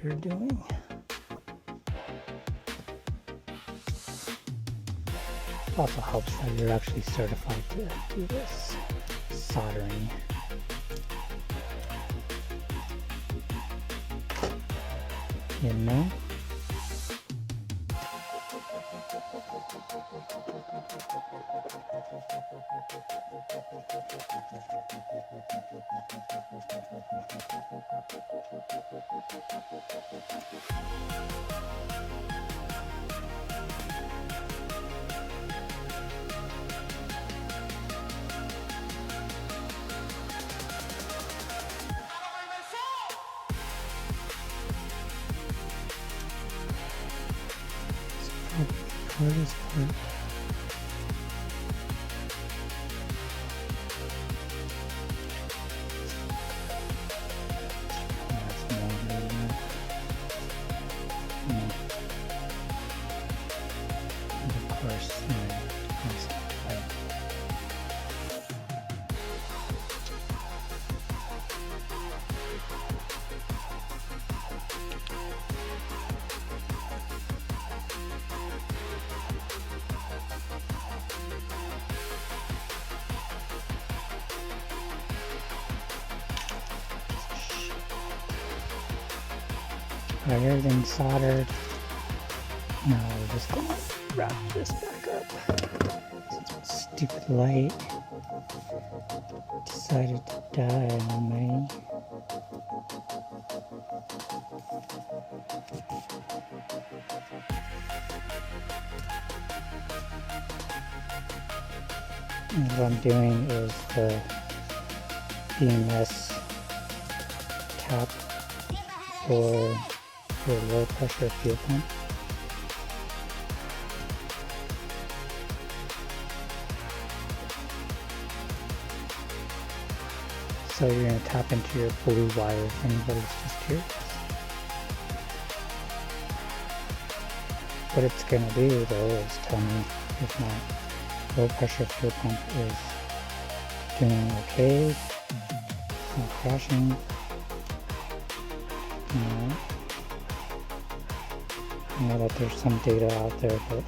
you're doing. It also helps that you're actually certified to do this soldering. You know? Hardest part. That's more than that. And of course, got everything soldered. Now we're just going to wrap this back up. Stupid light decided to die on me. And what I'm doing is the BMS cap for low pressure fuel pump. So you're going to tap into your blue wire if anybody's just curious. What it's going to do though is tell me if my low pressure fuel pump is doing okay, it's not crashing. I know that there's some data out there, but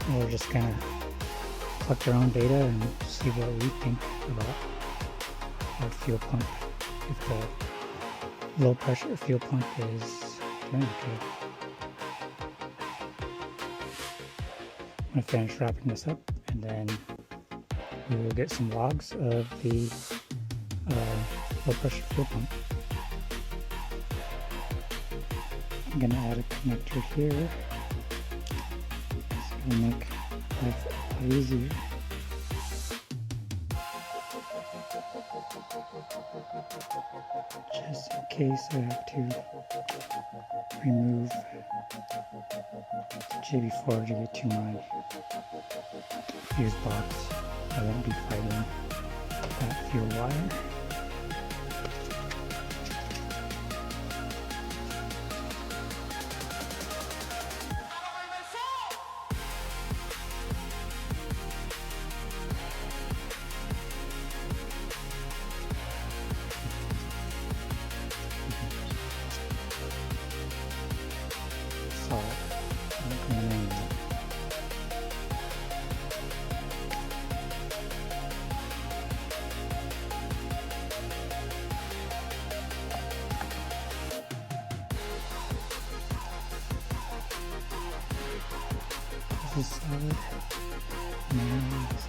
we're just gonna collect our own data and see what we think about our fuel pump, if the low pressure fuel pump is doing okay. I'm gonna finish wrapping this up and then we will get some logs of the low pressure fuel pump. I'm going to add a connector here, so it'll make life a lot easier. Just in case I have to remove the JB4 to get to my fuse box, I won't be fighting that fuel wire. This is solid. Nice.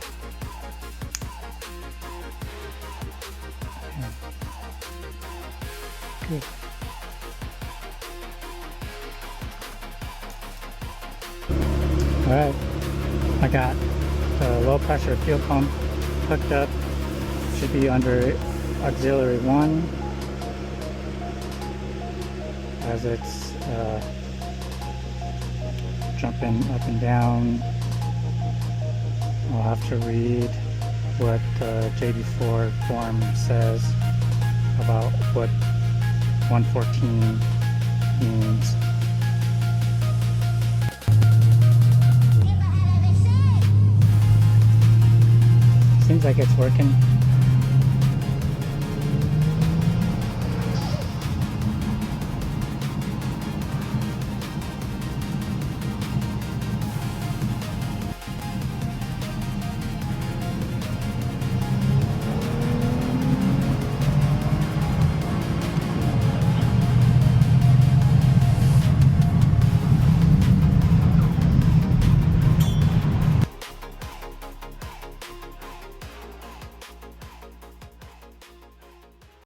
Yeah. Good. Alright, I got the low pressure fuel pump hooked up. Should be under auxiliary 1 as it's jumping up and down. I'll have to read what JB4 form says about what 114 means. Seems like it's working.